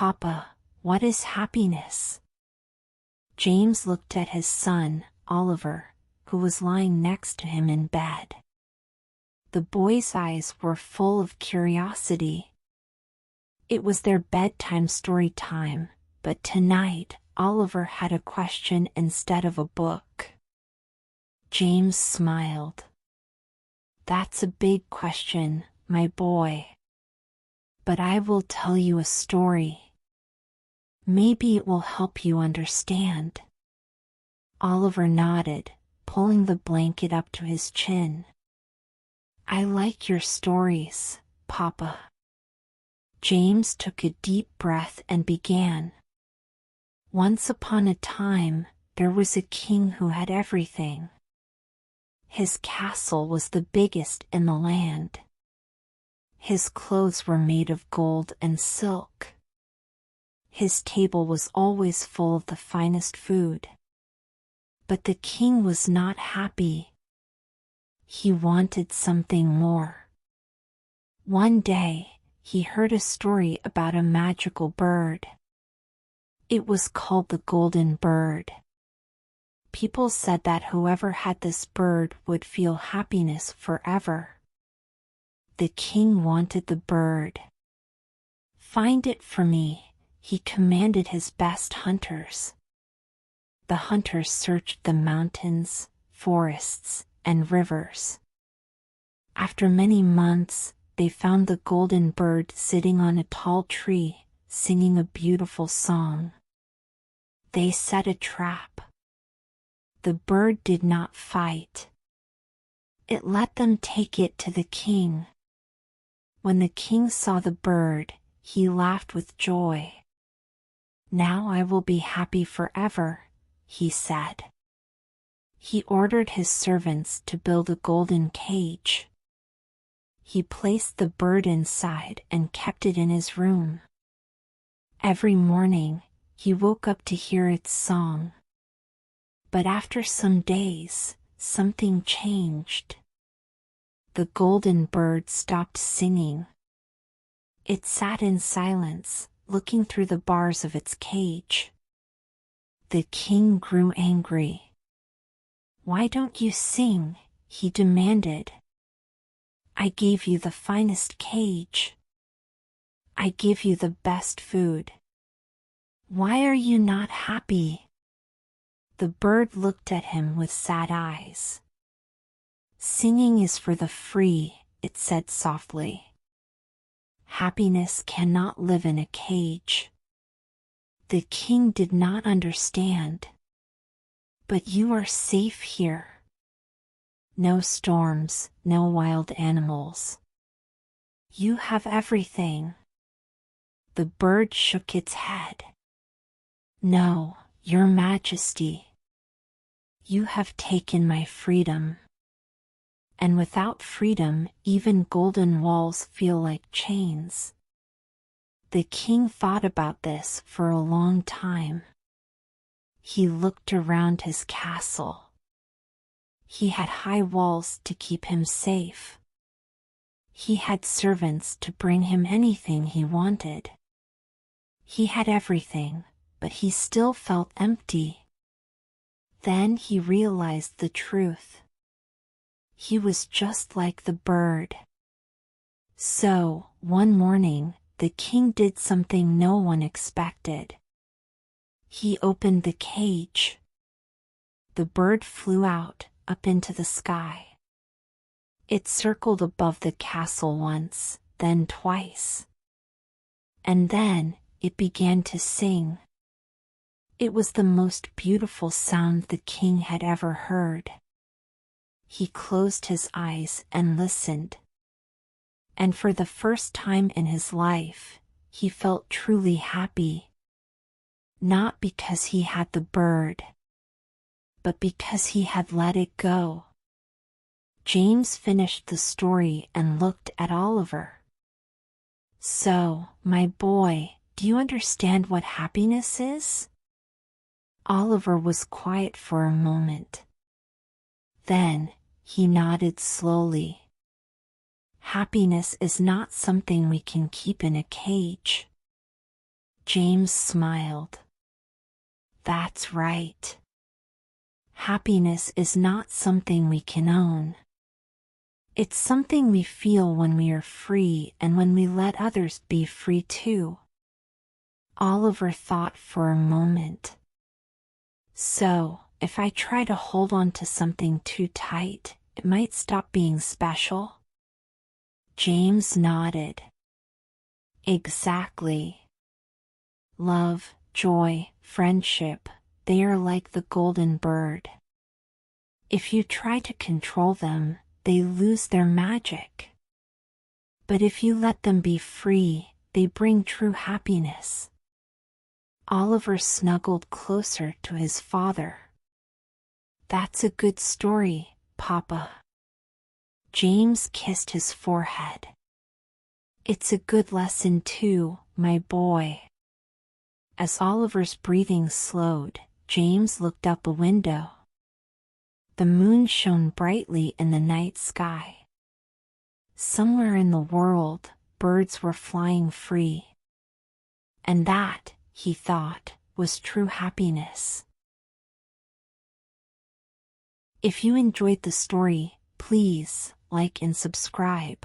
Papa, what is happiness? James looked at his son, Oliver, who was lying next to him in bed. The boy's eyes were full of curiosity. It was their bedtime story time, but tonight, Oliver had a question instead of a book. James smiled. That's a big question, my boy. But I will tell you a story. Maybe it will help you understand. Oliver nodded, pulling the blanket up to his chin. I like your stories, Papa. James took a deep breath and began. Once upon a time, there was a king who had everything. His castle was the biggest in the land. His clothes were made of gold and silk. His table was always full of the finest food. But the king was not happy. He wanted something more. One day, he heard a story about a magical bird. It was called the Golden Bird. People said that whoever had this bird would feel happiness forever. The king wanted the bird. Find it for me, he commanded his best hunters. The hunters searched the mountains, forests, and rivers. After many months, they found the golden bird sitting on a tall tree, singing a beautiful song. They set a trap. The bird did not fight. It let them take it to the king. When the king saw the bird, he laughed with joy. Now I will be happy forever, he said. He ordered his servants to build a golden cage. He placed the bird inside and kept it in his room. Every morning, he woke up to hear its song. But after some days, something changed. The golden bird stopped singing. It sat in silence, looking through the bars of its cage. The king grew angry. Why don't you sing? He demanded. I gave you the finest cage. I give you the best food. Why are you not happy? The bird looked at him with sad eyes. Singing is for the free, it said softly. Happiness cannot live in a cage. The king did not understand. But you are safe here. No storms, no wild animals. You have everything. The bird shook its head. No, Your Majesty. You have taken my freedom. And without freedom, even golden walls feel like chains. The king thought about this for a long time. He looked around his castle. He had high walls to keep him safe. He had servants to bring him anything he wanted. He had everything, but he still felt empty. Then he realized the truth. He was just like the bird. So, one morning, the king did something no one expected. He opened the cage. The bird flew out, up into the sky. It circled above the castle once, then twice. And then, it began to sing. It was the most beautiful sound the king had ever heard. He closed his eyes and listened. And for the first time in his life, he felt truly happy. Not because he had the bird, but because he had let it go. James finished the story and looked at Oliver. So, my boy, do you understand what happiness is? Oliver was quiet for a moment. Then, he nodded slowly. Happiness is not something we can keep in a cage. James smiled. That's right. Happiness is not something we can own. It's something we feel when we are free and when we let others be free too. Oliver thought for a moment. So, if I try to hold on to something too tight, it might stop being special? James nodded. Exactly. Love, joy, friendship, they are like the golden bird. If you try to control them, they lose their magic. But if you let them be free, they bring true happiness. Oliver snuggled closer to his father. That's a good story, Papa. James kissed his forehead. It's a good lesson too, my boy. As Oliver's breathing slowed, James looked up a window. The moon shone brightly in the night sky. Somewhere in the world, birds were flying free. And that, he thought, was true happiness. If you enjoyed the story, please like and subscribe.